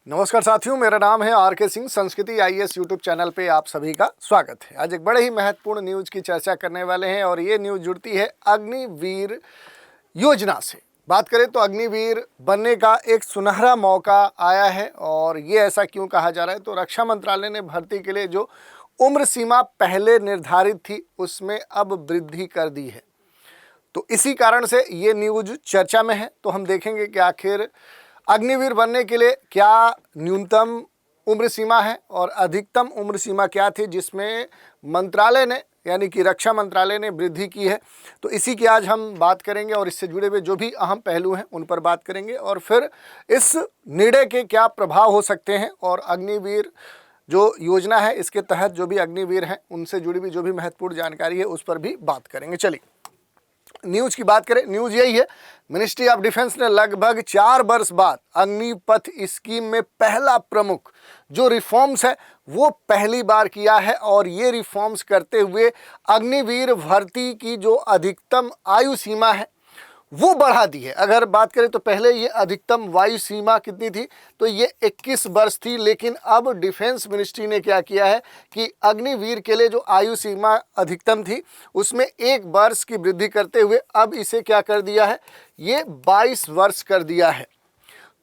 नमस्कार साथियों, मेरा नाम है आर के सिंह। संस्कृति आईएएस यूट्यूब चैनल पे आप सभी का स्वागत है। आज एक बड़े ही महत्वपूर्ण न्यूज़ की चर्चा करने वाले हैं और ये न्यूज़ जुड़ती है अग्निवीर योजना से। बात करें तो अग्निवीर बनने का एक सुनहरा मौका आया है और ये ऐसा क्यों कहा जा रहा है, तो रक्षा मंत्रालय ने भर्ती के लिए जो उम्र सीमा पहले निर्धारित थी उसमें अब वृद्धि कर दी है। तो इसी कारण से ये न्यूज़ चर्चा में है। तो हम देखेंगे कि आखिर अग्निवीर बनने के लिए क्या न्यूनतम उम्र सीमा है और अधिकतम उम्र सीमा क्या थी, जिसमें मंत्रालय ने यानी कि रक्षा मंत्रालय ने वृद्धि की है। तो इसी की आज हम बात करेंगे और इससे जुड़े हुए जो भी अहम पहलू हैं उन पर बात करेंगे और फिर इस निर्णय के क्या प्रभाव हो सकते हैं और अग्निवीर जो योजना है इसके तहत जो भी अग्निवीर हैं उनसे जुड़ी हुई जो भी महत्वपूर्ण जानकारी है उस पर भी बात करेंगे। चलिए न्यूज़ की बात करें। न्यूज़ यही है, मिनिस्ट्री ऑफ डिफेंस ने लगभग 4 वर्ष बाद अग्निपथ स्कीम में पहला प्रमुख जो रिफॉर्म्स है वो पहली बार किया है और ये रिफॉर्म्स करते हुए अग्निवीर भर्ती की जो अधिकतम आयु सीमा है वो बढ़ा दी है। अगर बात करें तो पहले ये अधिकतम वायु सीमा कितनी थी, तो ये 21 वर्ष थी, लेकिन अब डिफेंस मिनिस्ट्री ने क्या किया है कि अग्निवीर के लिए जो आयु सीमा अधिकतम थी उसमें 1 वर्ष की वृद्धि करते हुए अब इसे क्या कर दिया है, ये 22 वर्ष कर दिया है।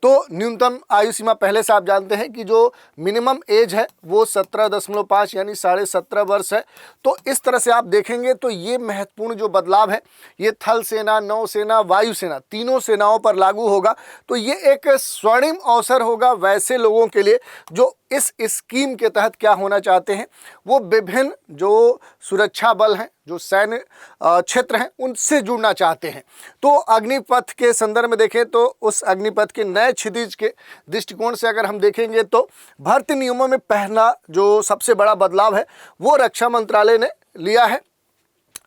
तो न्यूनतम आयु सीमा पहले से आप जानते हैं कि जो मिनिमम एज है वो 17.5 यानी 17.5 वर्ष है। तो इस तरह से आप देखेंगे तो ये महत्वपूर्ण जो बदलाव है ये थल सेना, नौसेना, वायुसेना तीनों सेनाओं पर लागू होगा। तो ये एक स्वर्णिम अवसर होगा वैसे लोगों के लिए जो इस स्कीम के तहत क्या होना चाहते हैं, वो विभिन्न जो सुरक्षा बल हैं, जो सैन्य क्षेत्र हैं उनसे जुड़ना चाहते हैं। तो अग्निपथ के संदर्भ में देखें तो उस अग्निपथ के नए क्षितिज के दृष्टिकोण से अगर हम देखेंगे तो भर्ती नियमों में पहला जो सबसे बड़ा बदलाव है वो रक्षा मंत्रालय ने लिया है।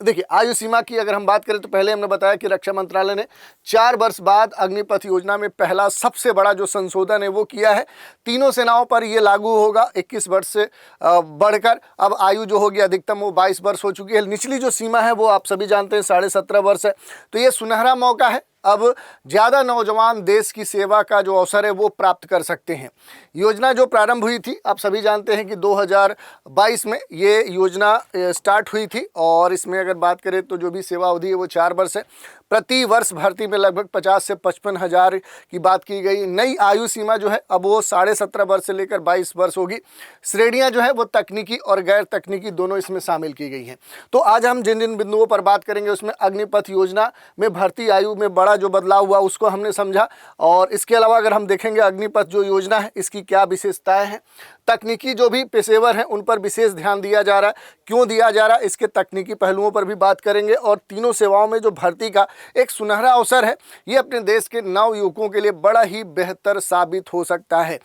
देखिए आयु सीमा की अगर हम बात करें तो पहले हमने बताया कि रक्षा मंत्रालय ने 4 वर्ष बाद अग्निपथ योजना में पहला सबसे बड़ा जो संशोधन है वो किया है। तीनों सेनाओं पर ये लागू होगा। 21 वर्ष से बढ़कर अब आयु जो होगी अधिकतम वो 22 वर्ष हो चुकी है। निचली जो सीमा है वो आप सभी जानते हैं 17.5 वर्ष है। तो ये सुनहरा मौका है, अब ज़्यादा नौजवान देश की सेवा का जो अवसर है वो प्राप्त कर सकते हैं। योजना जो प्रारंभ हुई थी आप सभी जानते हैं कि 2022 में ये योजना स्टार्ट हुई थी और इसमें अगर बात करें तो जो भी सेवा अवधि है वो 4 वर्ष है। प्रति वर्ष भर्ती में लगभग 50 से 55 हज़ार की बात की गई। नई आयु सीमा जो है अब वो 17.5 वर्ष से लेकर 22 वर्ष होगी। श्रेणियाँ जो है वो तकनीकी और गैर तकनीकी दोनों इसमें शामिल की गई हैं। तो आज हम जिन जिन बिंदुओं पर बात करेंगे उसमें अग्निपथ योजना में भर्ती आयु में बड़ा जो बदलाव हुआ उसको हमने समझा और इसके अलावा अगर हम देखेंगे अग्निपथ जो योजना है इसकी क्या विशेषताएं हैं, तकनीकी जो भी पेशेवर हैं उन पर विशेष ध्यान दिया जा रहा है, क्यों दिया जा रहा है, इसके तकनीकी पहलुओं पर भी बात करेंगे और तीनों सेवाओं में जो भर्ती का एक सुनहरा अवसर है ये अपने देश के नव युवकों के लिए बड़ा ही बेहतर साबित हो सकता है।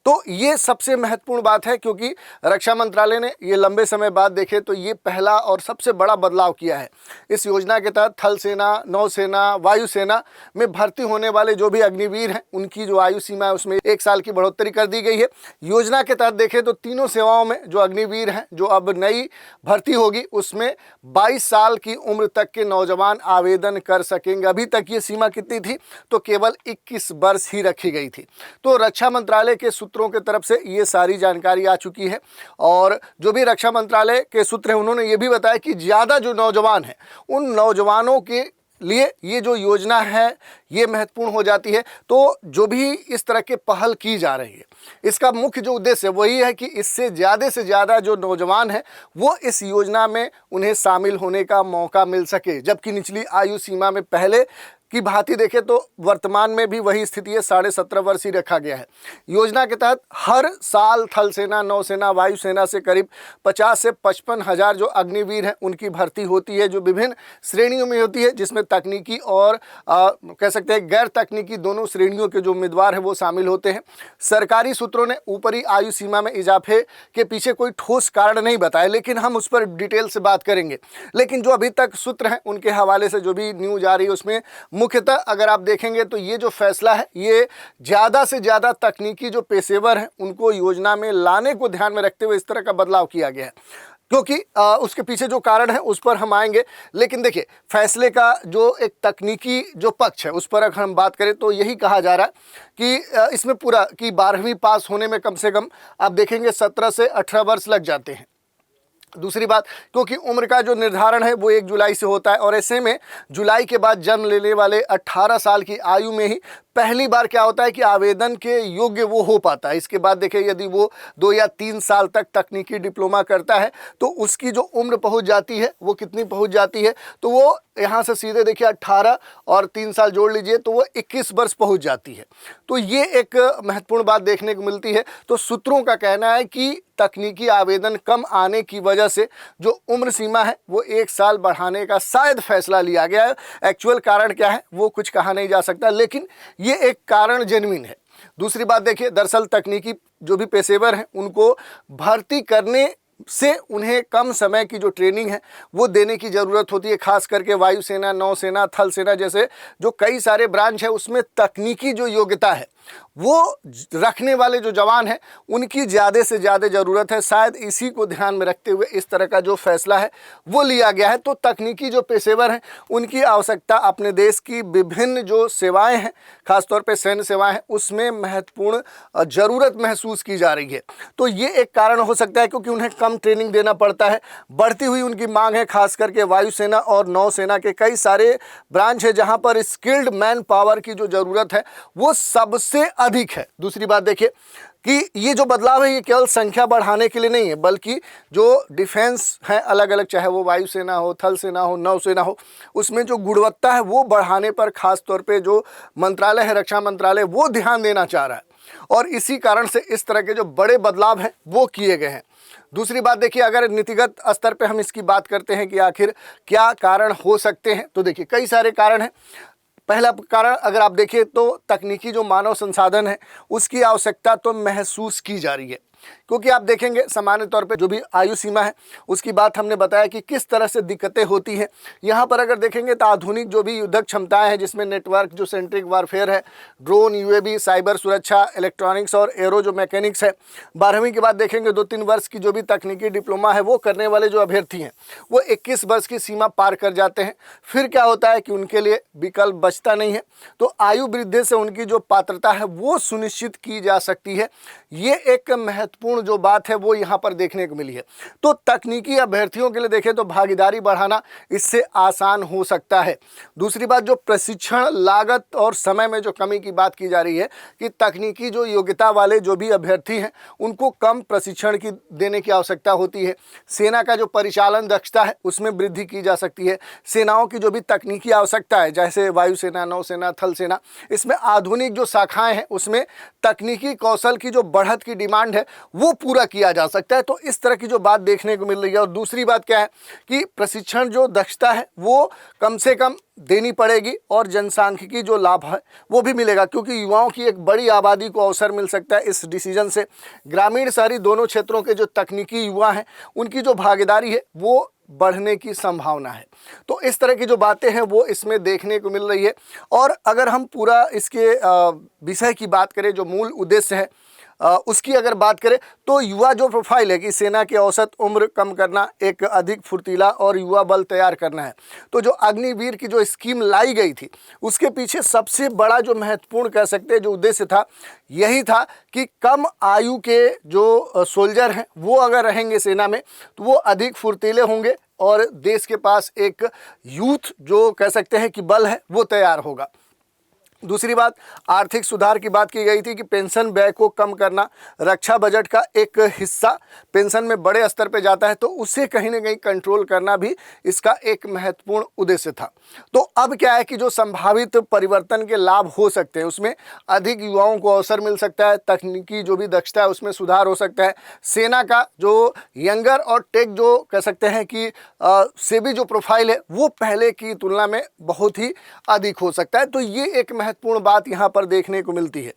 तो ये सबसे महत्वपूर्ण बात है क्योंकि रक्षा मंत्रालय ने ये लंबे समय बाद देखे तो ये पहला और सबसे बड़ा बदलाव किया है। इस योजना के तहत थल सेना, नौसेना, वायुसेना में भर्ती होने वाले जो भी अग्निवीर हैं उनकी जो आयु सीमा है उसमें 1 साल की बढ़ोतरी कर दी गई है। योजना के तहत देखें तो तीनों सेवाओं में जो अग्निवीर हैं जो अब नई भर्ती होगी उसमें 22 साल की उम्र तक के नौजवान आवेदन कर सकेंगे। अभी तक ये सीमा कितनी थी, तो केवल 21 वर्ष ही रखी गई थी। तो रक्षा मंत्रालय के सूत्रों की तरफ से ये सारी जानकारी आ चुकी है और जो भी रक्षा मंत्रालय के सूत्र हैं उन्होंने ये भी बताया कि ज़्यादा जो नौजवान हैं उन नौजवानों के लिए ये जो योजना है ये महत्वपूर्ण हो जाती है। तो जो भी इस तरह के पहल की जा रही है इसका मुख्य जो उद्देश्य है वही है कि इससे से ज़्यादा जो नौजवान हैं वो इस योजना में उन्हें शामिल होने का मौका मिल सके। जबकि निचली आयु सीमा में पहले की भांति देखें तो वर्तमान में भी वही स्थिति है, 17.5 वर्ष ही रखा गया है। योजना के तहत हर साल थल सेना, नौसेना, वायुसेना से करीब 50 से 55 हज़ार जो अग्निवीर हैं उनकी भर्ती होती है जो विभिन्न श्रेणियों में होती है, जिसमें तकनीकी और कह सकते हैं गैर तकनीकी दोनों श्रेणियों के जो उम्मीदवार हैं वो शामिल होते हैं। सरकारी सूत्रों ने ऊपरी आयु सीमा में इजाफे के पीछे कोई ठोस कारण नहीं बताया, लेकिन हम उस पर डिटेल से बात करेंगे। लेकिन जो अभी तक सूत्र हैं उनके हवाले से जो भी न्यूज़ आ रही है उसमें मुख्यतः अगर आप देखेंगे तो ये जो फैसला है ये ज़्यादा से ज़्यादा तकनीकी जो पेशेवर हैं उनको योजना में लाने को ध्यान में रखते हुए इस तरह का बदलाव किया गया है। क्योंकि उसके पीछे जो कारण है उस पर हम आएंगे। लेकिन देखिए, फैसले का जो एक तकनीकी जो पक्ष है उस पर अगर हम बात करें तो यही कहा जा रहा है कि इसमें पूरा कि 12वीं पास होने में कम से कम आप देखेंगे 17 से 18 वर्ष लग जाते हैं। दूसरी बात, क्योंकि उम्र का जो निर्धारण है वो 1 जुलाई से होता है और ऐसे में जुलाई के बाद जन्म लेने वाले 18 साल की आयु में ही पहली बार क्या होता है कि आवेदन के योग्य वो हो पाता है। इसके बाद देखिए, यदि वो 2 या 3 साल तक तकनीकी डिप्लोमा करता है तो उसकी जो उम्र पहुंच जाती है वो कितनी पहुंच जाती है, तो वो यहाँ से सीधे देखिए 18 और 3 साल जोड़ लीजिए तो वो 21 वर्ष पहुंच जाती है। तो ये एक महत्वपूर्ण बात देखने को मिलती है। तो सूत्रों का कहना है कि तकनीकी आवेदन कम आने की वजह से जो उम्र सीमा है वो 1 साल बढ़ाने का शायद फैसला लिया गया है। एक्चुअल कारण क्या है वो कुछ कहा नहीं जा सकता, लेकिन ये एक कारण जेन्युइन है। दूसरी बात देखिए, दरअसल तकनीकी जो भी पेशेवर हैं उनको भर्ती करने से उन्हें कम समय की जो ट्रेनिंग है वो देने की ज़रूरत होती है। खास करके वायुसेना, नौसेना, थल सेना जैसे जो कई सारे ब्रांच है उसमें तकनीकी जो योग्यता है वो रखने वाले जो जवान हैं उनकी ज़्यादा से ज़्यादा ज़रूरत है। शायद इसी को ध्यान में रखते हुए इस तरह का जो फैसला है वो लिया गया है। तो तकनीकी जो पेशेवर हैं उनकी आवश्यकता अपने देश की विभिन्न जो सेवाएं हैं, खासतौर पे सैन्य सेवाएं हैं, उसमें महत्वपूर्ण ज़रूरत महसूस की जा रही है। तो ये एक कारण हो सकता है, क्योंकि उन्हें कम ट्रेनिंग देना पड़ता है। बढ़ती हुई उनकी मांग है, खास करके वायुसेना और नौसेना के कई सारे ब्रांच है जहाँ पर स्किल्ड मैन पावर की जो ज़रूरत है वो सबसे अधिक है। दूसरी बात देखिए कि ये जो बदलाव है ये केवल संख्या बढ़ाने के लिए नहीं है, बल्कि जो डिफेंस है अलग अलग, चाहे वो वायुसेना हो, थल सेना हो, नौसेना हो, उसमें जो गुणवत्ता है वो बढ़ाने पर खास तौर पे जो मंत्रालय है, रक्षा मंत्रालय, वो ध्यान देना चाह रहा है और इसी कारण से इस तरह के जो बड़े बदलाव हैं वो किए गए हैं। दूसरी बात देखिए, अगर नीतिगत स्तर पे हम इसकी बात करते हैं कि आखिर क्या कारण हो सकते हैं, तो देखिए कई सारे कारण हैं। पहला कारण अगर आप देखिए तो तकनीकी जो मानव संसाधन है उसकी आवश्यकता तो महसूस की जा रही है, क्योंकि आप देखेंगे सामान्य तौर पे जो भी आयु सीमा है उसकी बात हमने बताया कि किस तरह से दिक्कतें होती हैं। यहाँ पर अगर देखेंगे तो आधुनिक जो भी युद्धक क्षमताएं हैं जिसमें नेटवर्क जो सेंट्रिक वारफेयर है, ड्रोन, यूएवी, साइबर सुरक्षा, इलेक्ट्रॉनिक्स और एरो जो मैकेनिक्स है, 12वीं के बाद देखेंगे 2-3 वर्ष की जो भी तकनीकी डिप्लोमा है वो करने वाले जो अभ्यर्थी हैं वो 21 वर्ष की सीमा पार कर जाते हैं। फिर क्या होता है कि उनके लिए विकल्प बचता नहीं है, तो आयु वृद्धि से उनकी जो पात्रता है वो सुनिश्चित की जा सकती है। ये एक महत्वपूर्ण जो बात है वो यहाँ पर देखने को मिली है। तो तकनीकी अभ्यर्थियों के लिए देखें तो भागीदारी बढ़ाना इससे आसान हो सकता है। दूसरी बात, जो प्रशिक्षण लागत और समय में जो कमी की बात की जा रही है कि तकनीकी जो योग्यता वाले जो भी अभ्यर्थी हैं उनको कम प्रशिक्षण की देने की आवश्यकता होती है। सेना का जो परिचालन दक्षता है उसमें वृद्धि की जा सकती है। सेनाओं की जो भी तकनीकी आवश्यकता है जैसे वायुसेना, नौसेना, थल सेना, इसमें आधुनिक जो शाखाएं हैं उसमें तकनीकी कौशल की जो बढ़त की डिमांड है वो पूरा किया जा सकता है। तो इस तरह की जो बात देखने को मिल रही है। और दूसरी बात क्या है कि प्रशिक्षण जो दक्षता है वो कम से कम देनी पड़ेगी और जनसांख्यिकी जो लाभ है वो भी मिलेगा, क्योंकि युवाओं की एक बड़ी आबादी को अवसर मिल सकता है इस डिसीजन से। ग्रामीण शहरी दोनों क्षेत्रों के जो तकनीकी युवा हैं उनकी जो भागीदारी है वो बढ़ने की संभावना है। तो इस तरह की जो बातें हैं वो इसमें देखने को मिल रही है। और अगर हम पूरा इसके विषय की बात करें, जो मूल उद्देश्य है उसकी अगर बात करें तो युवा जो प्रोफाइल है कि सेना की औसत उम्र कम करना, एक अधिक फुर्तीला और युवा बल तैयार करना है। तो जो अग्निवीर की जो स्कीम लाई गई थी उसके पीछे सबसे बड़ा जो महत्वपूर्ण कह सकते हैं जो उद्देश्य था यही था कि कम आयु के जो सोल्जर हैं वो अगर रहेंगे सेना में तो वो अधिक फुर्तीले होंगे और देश के पास एक यूथ जो कह सकते हैं कि बल है वो तैयार होगा। दूसरी बात, आर्थिक सुधार की बात की गई थी कि पेंशन व्यय को कम करना, रक्षा बजट का एक हिस्सा पेंशन में बड़े स्तर पे जाता है तो उसे कहीं ना कहीं कंट्रोल करना भी इसका एक महत्वपूर्ण उद्देश्य था। तो अब क्या है कि जो संभावित परिवर्तन के लाभ हो सकते हैं उसमें अधिक युवाओं को अवसर मिल सकता है, तकनीकी जो भी दक्षता है उसमें सुधार हो सकता है, सेना का जो यंगर और टेक जो कह सकते हैं कि से भी जो प्रोफाइल है वो पहले की तुलना में बहुत ही अधिक हो सकता है। तो ये एक महत्वपूर्ण बात यहाँ पर देखने को मिलती है।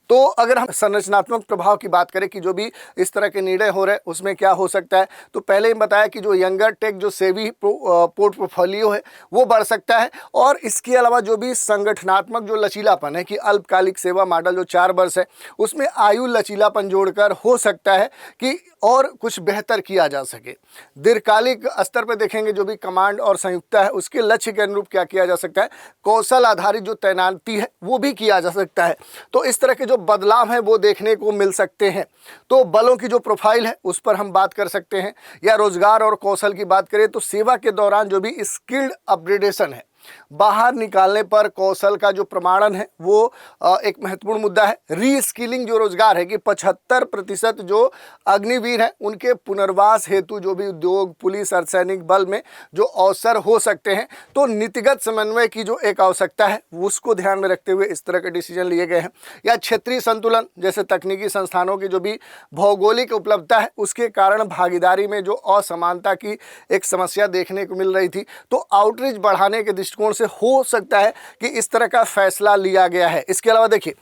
तो अगर हम संरचनात्मक प्रभाव की बात करें कि जो भी इस तरह के निर्णय हो रहे हैं उसमें क्या हो सकता है, तो पहले ही बताया कि जो यंगर टेक जो सेवी पोर्टफोलियो है वो बढ़ सकता है। और इसके अलावा जो भी संगठनात्मक जो लचीलापन है कि अल्पकालिक सेवा मॉडल जो 4 वर्ष है उसमें आयु लचीलापन जोड़कर हो सकता है कि और कुछ बेहतर किया जा सके। दीर्घकालिक स्तर पर देखेंगे जो भी कमांड और संयुक्ता है उसके लक्ष्य के अनुरूप क्या किया जा सकता है, कौशल आधारित जो तैनाती है वो भी किया जा सकता है। तो इस तरह के जो बदलाव हैं वो देखने को मिल सकते हैं। तो बलों की जो प्रोफाइल है उस पर हम बात कर सकते हैं, या रोजगार और कौशल की बात करें तो सेवा के दौरान जो भी स्किल्ड अपग्रेडेशन है, बाहर निकालने पर कौशल का जो प्रमाणन है वो एक महत्वपूर्ण मुद्दा है। रीस्किलिंग जो रोजगार है कि 75% जो अग्निवीर हैं उनके पुनर्वास हेतु जो भी उद्योग, पुलिस, अर्धसैनिक बल में जो अवसर हो सकते हैं, तो नीतिगत समन्वय की जो एक आवश्यकता है उसको ध्यान में रखते हुए इस तरह के डिसीजन लिए गए हैं। या क्षेत्रीय संतुलन, जैसे तकनीकी संस्थानों की जो भी भौगोलिक उपलब्धता है उसके कारण भागीदारी में जो असमानता की एक समस्या देखने को मिल रही थी, तो आउटरीच बढ़ाने के दृष्टिकोण से हो सकता है कि इस तरह का फैसला लिया गया है। इसके अलावा देखिए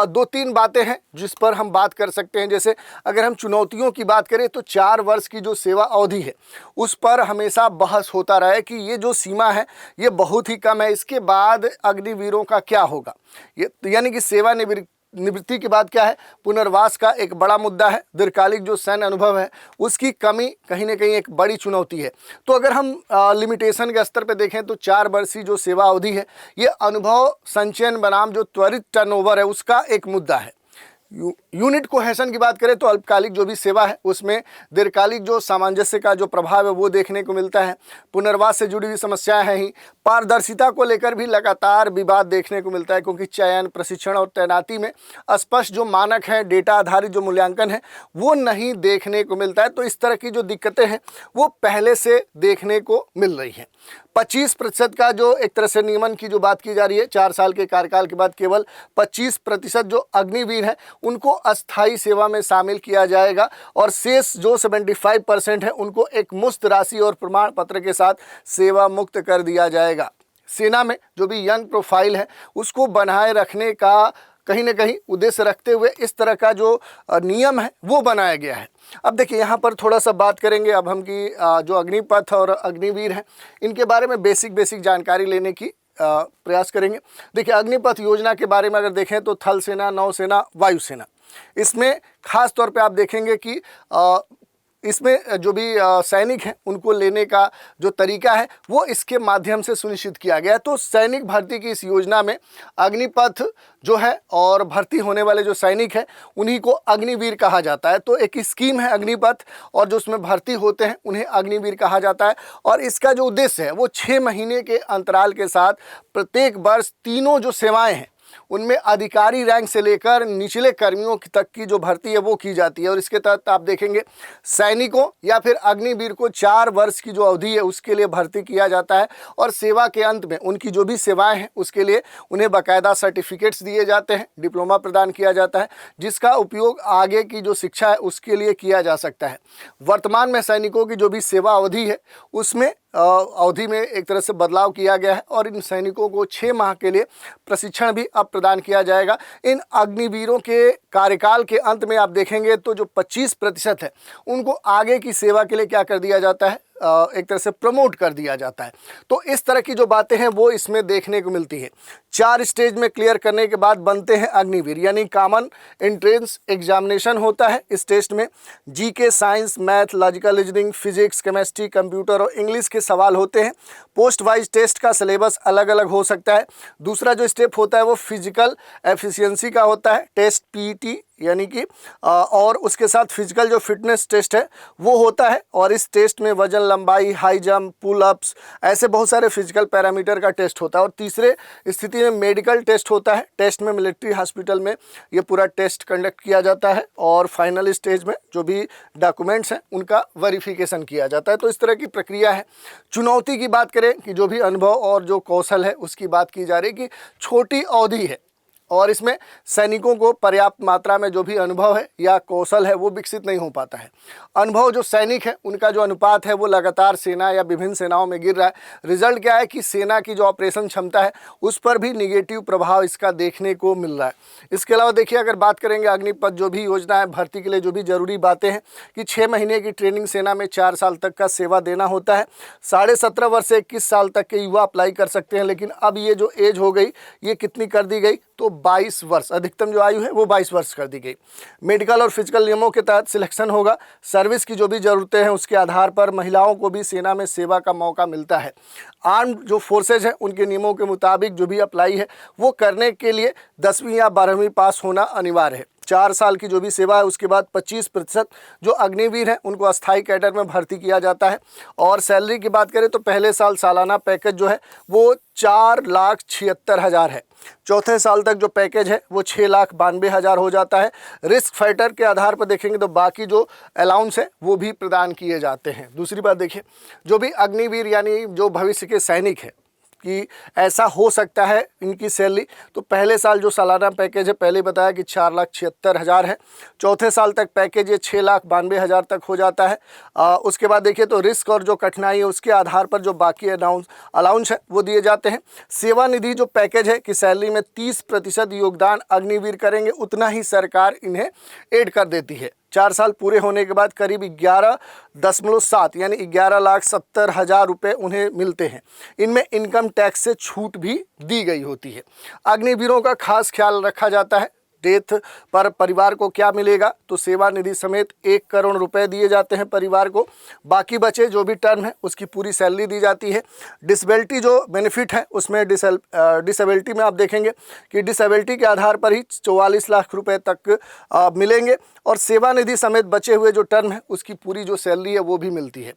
2-3 बातें हैं जिस पर हम बात कर सकते हैं। जैसे अगर हम चुनौतियों की बात करें तो 4 वर्ष की जो सेवा अवधि है उस पर हमेशा बहस होता रहा है कि ये जो सीमा है ये बहुत ही कम है, इसके बाद अग्निवीरों का क्या होगा। ये यानी कि निवृत्ति के बाद क्या है, पुनर्वास का एक बड़ा मुद्दा है। दीर्घकालिक जो सैन्य अनुभव है उसकी कमी कहीं ना कहीं एक बड़ी चुनौती है। तो अगर हम लिमिटेशन के स्तर पे देखें तो 4 वर्षीय जो सेवा अवधि है ये अनुभव संचयन बनाम जो त्वरित टर्नओवर है उसका एक मुद्दा है। यूनिट कोहेशन की बात करें तो अल्पकालिक जो भी सेवा है उसमें दीर्घकालिक जो सामंजस्य का जो प्रभाव है वो देखने को मिलता है। पुनर्वास से जुड़ी हुई समस्याएं हैं ही। पारदर्शिता को लेकर भी लगातार विवाद देखने को मिलता है, क्योंकि चयन, प्रशिक्षण और तैनाती में स्पष्ट जो मानक है, डेटा आधारित जो मूल्यांकन है वो नहीं देखने को मिलता है। तो इस तरह की जो दिक्कतें हैं वो पहले से देखने को मिल रही हैं। 25% का जो एक तरह से नियमन की जो बात की जा रही है, 4 साल के कार्यकाल के बाद केवल 25% जो अग्निवीर हैं उनको अस्थायी सेवा में शामिल किया जाएगा, और शेष जो 75% है उनको एक मुफ्त राशि और प्रमाण पत्र के साथ सेवा मुक्त कर दिया जाएगा। सेना में जो भी यंग प्रोफाइल है उसको बनाए रखने का कहीं ना कहीं उद्देश्य रखते हुए इस तरह का जो नियम है वो बनाया गया है। अब देखिए यहाँ पर थोड़ा सा बात करेंगे अब हम कि जो अग्निपथ और अग्निवीर हैं इनके बारे में बेसिक जानकारी लेने की प्रयास करेंगे। देखिए अग्निपथ योजना के बारे में अगर देखें तो थल सेना, नौसेना, वायुसेना, इसमें खास तौर पे आप देखेंगे कि इसमें जो भी सैनिक हैं उनको लेने का जो तरीका है वो इसके माध्यम से सुनिश्चित किया गया है। तो सैनिक भर्ती की इस योजना में अग्निपथ जो है और भर्ती होने वाले जो सैनिक हैं उन्हीं को अग्निवीर कहा जाता है। तो एक स्कीम है अग्निपथ, और जो उसमें भर्ती होते हैं उन्हें अग्निवीर कहा जाता है। और इसका जो उद्देश्य है वो 6 महीने के अंतराल के साथ प्रत्येक वर्ष तीनों जो सेवाएँ हैं उनमें अधिकारी रैंक से लेकर निचले कर्मियों तक की जो भर्ती है वो की जाती है। और इसके तहत आप देखेंगे सैनिकों या फिर अग्निवीर को 4 वर्ष की जो अवधि है उसके लिए भर्ती किया जाता है, और सेवा के अंत में उनकी जो भी सेवाएं हैं उसके लिए उन्हें बाकायदा सर्टिफिकेट्स दिए जाते हैं, डिप्लोमा प्रदान किया जाता है, जिसका उपयोग आगे की जो शिक्षा है उसके लिए किया जा सकता है। वर्तमान में सैनिकों की जो भी सेवा अवधि है उसमें अवधि में एक तरह से बदलाव किया गया है, और इन सैनिकों को 6 माह के लिए प्रशिक्षण भी अब प्रदान किया जाएगा। इन अग्निवीरों के कार्यकाल के अंत में आप देखेंगे तो जो 25% है उनको आगे की सेवा के लिए क्या कर दिया जाता है, एक तरह से प्रमोट कर दिया जाता है। तो इस तरह की जो बातें हैं वो इसमें देखने को मिलती है। 4 स्टेज में क्लियर करने के बाद बनते हैं अग्निवीर, यानी कॉमन एंट्रेंस एग्जामिनेशन होता है। इस टेस्ट में GK, science, math, logical reasoning, physics, chemistry, computer और इंग्लिश के सवाल होते हैं। पोस्ट वाइज टेस्ट का सिलेबस अलग अलग हो सकता है। दूसरा जो स्टेप होता है वो फिजिकल एफिशिएंसी का होता है, टेस्ट पीटी यानी कि और उसके साथ फिजिकल जो फिटनेस टेस्ट है वो होता है। और इस टेस्ट में वजन, लंबाई, हाई जंप, पुल अप्स, ऐसे बहुत सारे फिजिकल पैरामीटर का टेस्ट होता है। और तीसरे स्थिति में मेडिकल टेस्ट होता है। टेस्ट में मिलिट्री हॉस्पिटल में ये पूरा टेस्ट कंडक्ट किया जाता है, और फाइनल स्टेज में जो भी डॉक्यूमेंट्स हैं उनका वेरिफिकेशन किया जाता है। तो इस तरह की प्रक्रिया है। चुनौती की बात करें कि जो भी अनुभव और जो कौशल है उसकी बात की जा रही है कि छोटी अवधि है, और इसमें सैनिकों को पर्याप्त मात्रा में जो भी अनुभव है या कौशल है वो विकसित नहीं हो पाता है। अनुभव जो सैनिक है उनका जो अनुपात है वो लगातार सेना या विभिन्न सेनाओं में गिर रहा है। रिजल्ट क्या है कि सेना की जो ऑपरेशन क्षमता है उस पर भी निगेटिव प्रभाव इसका देखने को मिल रहा है। इसके अलावा देखिए, अगर बात करेंगे अग्निपथ जो भी योजना है भर्ती के लिए जो भी जरूरी बातें हैं कि 6 महीने की ट्रेनिंग सेना में 4 साल तक का सेवा देना होता है। 17.5 वर्ष से 21 साल तक के युवा अप्लाई कर सकते हैं, लेकिन अब ये जो एज हो गई ये कितनी कर दी गई तो 22 वर्ष, अधिकतम जो आयु है वो 22 वर्ष कर दी गई। मेडिकल और फिजिकल नियमों के तहत सिलेक्शन होगा। सर्विस की जो भी ज़रूरतें हैं उसके आधार पर महिलाओं को भी सेना में सेवा का मौका मिलता है। आर्म्ड जो फोर्सेज हैं उनके नियमों के मुताबिक जो भी अप्लाई है वो करने के लिए 10वीं या 12वीं पास होना अनिवार्य है। 4 साल की जो भी सेवा है उसके बाद 25% जो अग्निवीर हैं उनको अस्थायी कैडर में भर्ती किया जाता है। और सैलरी की बात करें तो पहले साल सालाना पैकेज जो है वो 4,76,000 है। चौथे साल तक जो पैकेज है वो 6,92,000 हो जाता है। रिस्क फैक्टर के आधार पर देखेंगे तो बाकी जो अलाउंस है वो भी प्रदान किए जाते हैं। दूसरी बात देखिए, जो भी अग्निवीर यानी जो भविष्य के सैनिक है कि ऐसा हो सकता है इनकी सैलरी, तो पहले साल जो सालाना पैकेज है पहले बताया कि 4,76,000 है। चौथे साल तक पैकेज ये 6,92,000 तक हो जाता है। उसके बाद देखिए तो रिस्क और जो कठिनाई है उसके आधार पर जो बाकी अलाउंस है वो दिए जाते हैं। सेवा निधि जो पैकेज है कि सैलरी में 30% योगदान अग्निवीर करेंगे उतना ही सरकार इन्हें ऐड कर देती है। 4 साल पूरे होने के बाद करीब 11.7 यानी 11,70,000 रुपये उन्हें मिलते हैं। इनमें इनकम टैक्स से छूट भी दी गई होती है। अग्निवीरों का खास ख्याल रखा जाता है। डेथ पर परिवार को क्या मिलेगा तो सेवा निधि समेत 1 करोड़ रुपए दिए जाते हैं परिवार को। बाकी बचे जो भी टर्म है उसकी पूरी सैलरी दी जाती है। डिसेबिलिटी जो बेनिफिट है उसमें डिसेबिलिटी में आप देखेंगे कि डिसेबिलिटी के आधार पर ही 44 लाख रुपए तक मिलेंगे और सेवा निधि समेत बचे हुए जो टर्म है उसकी पूरी जो सैलरी है वो भी मिलती है।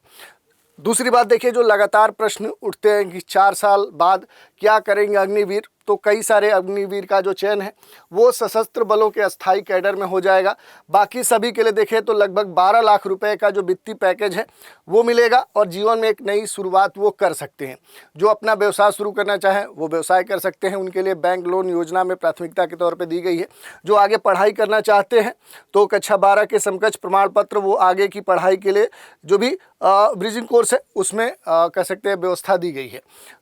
दूसरी बात देखिए, जो लगातार प्रश्न उठते हैं कि 4 साल बाद क्या करेंगे अग्निवीर, तो कई सारे अग्निवीर का जो चयन है वो सशस्त्र बलों के अस्थायी कैडर में हो जाएगा। बाकी सभी के लिए देखें तो लगभग 12 लाख रुपए का जो वित्तीय पैकेज है वो मिलेगा और जीवन में एक नई शुरुआत वो कर सकते हैं। जो अपना व्यवसाय शुरू करना चाहें वो व्यवसाय कर सकते हैं, उनके लिए बैंक लोन योजना में प्राथमिकता के तौर पर दी गई है। जो आगे पढ़ाई करना चाहते हैं तो कक्षा 12 के समकक्ष प्रमाण पत्र वो आगे की पढ़ाई के लिए जो भी ब्रिजिंग कोर्स है उसमें कह सकते हैं व्यवस्था दी गई है।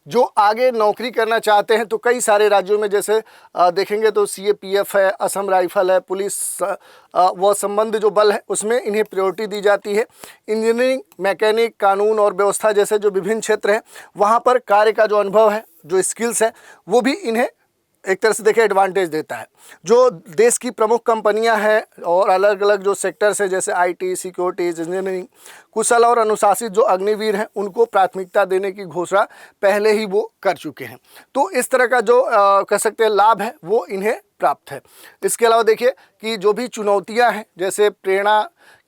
जो आगे नौकरी करना चाहते हैं तो कई सारे राज्यों में जैसे देखेंगे तो CAPF है, असम राइफल है, पुलिस व संबंध जो बल है उसमें इन्हें प्रायोरिटी दी जाती है। इंजीनियरिंग, मैकेनिक, कानून और व्यवस्था जैसे जो विभिन्न क्षेत्र हैं वहाँ पर कार्य का जो अनुभव है, जो स्किल्स है वो भी इन्हें एक तरह से देखें एडवांटेज देता है। जो देश की प्रमुख कंपनियां हैं और अलग अलग जो सेक्टर्स हैं जैसे IT, सिक्योरिटीज, इंजीनियरिंग, कुशल और अनुशासित जो अग्निवीर हैं उनको प्राथमिकता देने की घोषणा पहले ही वो कर चुके हैं। तो इस तरह का जो कह सकते हैं लाभ है वो इन्हें प्राप्त है। इसके अलावा देखिए कि जो भी चुनौतियां हैं, जैसे प्रेरणा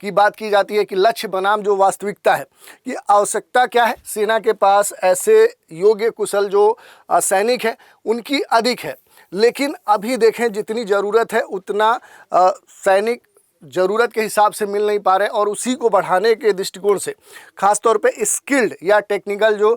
की बात की जाती है कि लक्ष्य बनाम जो वास्तविकता है कि आवश्यकता क्या है, सेना के पास ऐसे योग्य कुशल जो सैनिक हैं उनकी अधिक है, लेकिन अभी देखें जितनी ज़रूरत है उतना सैनिक ज़रूरत के हिसाब से मिल नहीं पा रहे और उसी को बढ़ाने के दृष्टिकोण से खासतौर पे स्किल्ड या टेक्निकल जो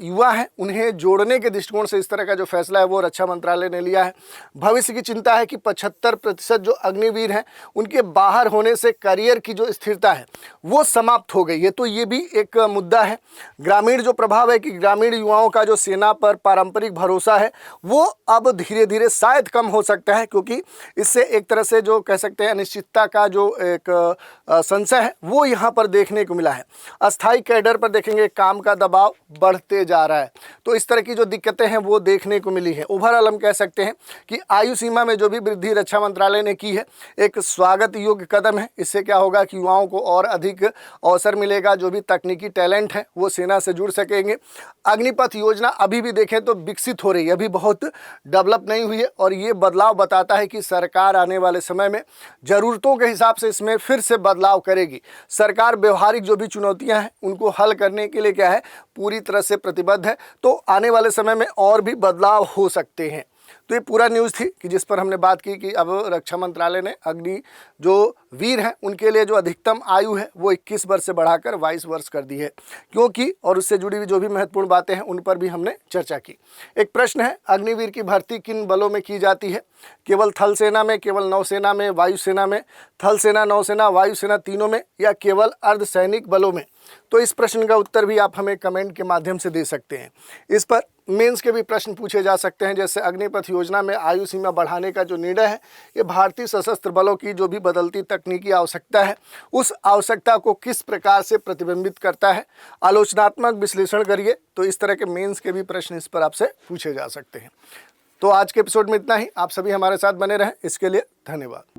युवा हैं उन्हें जोड़ने के दृष्टिकोण से इस तरह का जो फैसला है वो रक्षा मंत्रालय ने लिया है। भविष्य की चिंता है कि 75% जो अग्निवीर हैं उनके बाहर होने से करियर की जो स्थिरता है वो समाप्त हो गई है। तो ये भी एक मुद्दा है। ग्रामीण जो प्रभाव है कि ग्रामीण युवाओं का जो सेना पर पारंपरिक भरोसा है वो अब धीरे धीरे शायद कम हो सकता है, क्योंकि इससे एक तरह से जो कह सकते हैं अनिश्चितता का जो एक संशय है वो यहाँ पर देखने को मिला है। अस्थायी कैडर पर देखेंगे काम का दबाव बढ़ते जा रहा है, तो इस तरह की जो दिक्कतें हैं वो देखने को मिली है। ओवरऑल हम कह सकते हैं कि आयु सीमा में जो भी वृद्धि रक्षा मंत्रालय ने की है एक स्वागत योग्य कदम है। इससे क्या होगा कि युवाओं को और अधिक अवसर मिलेगा, जो भी तकनीकी टैलेंट है वो सेना से जुड़ सकेंगे। अग्निपथ योजना अभी भी देखें तो विकसित हो रही है, अभी बहुत डेवलप नहीं हुई है और ये बदलाव बताता है कि सरकार आने वाले समय में ज़रूरतों के हिसाब से इसमें फिर से बदलाव करेगी। सरकार व्यवहारिक जो भी चुनौतियां हैं उनको हल करने के लिए क्या है पूरी तरह से प्रतिबद्ध है। तो आने वाले समय में और भी बदलाव हो सकते हैं। तो ये पूरा न्यूज़ थी कि जिस पर हमने बात की कि अब रक्षा मंत्रालय ने अग्नि जो वीर हैं उनके लिए जो अधिकतम आयु है वो 21 वर्ष से बढ़ाकर 22 वर्ष कर दी है। क्योंकि और उससे जुड़ी हुई जो भी महत्वपूर्ण बातें हैं उन पर भी हमने चर्चा की। एक प्रश्न है, अग्निवीर की भर्ती किन बलों में की जाती है? केवल थल सेना में, केवल नौसेना में, वायुसेना में, थल सेना, नौसेना, वायुसेना तीनों में, या केवल अर्धसैनिक बलों में? तो इस प्रश्न का उत्तर भी आप हमें कमेंट के माध्यम से दे सकते हैं। इस पर मेंस के भी प्रश्न पूछे जा सकते हैं, जैसे अग्निपथ योजना में आयु सीमा बढ़ाने का जो निर्णय है ये भारतीय सशस्त्र बलों की जो भी बदलती तकनीकी आवश्यकता है उस आवश्यकता को किस प्रकार से प्रतिबिंबित करता है? आलोचनात्मक विश्लेषण करिए। तो इस तरह के मेंस के भी प्रश्न इस पर आपसे पूछे जा सकते हैं। तो आज के एपिसोड में इतना ही। आप सभी हमारे साथ बने रहें, इसके लिए धन्यवाद।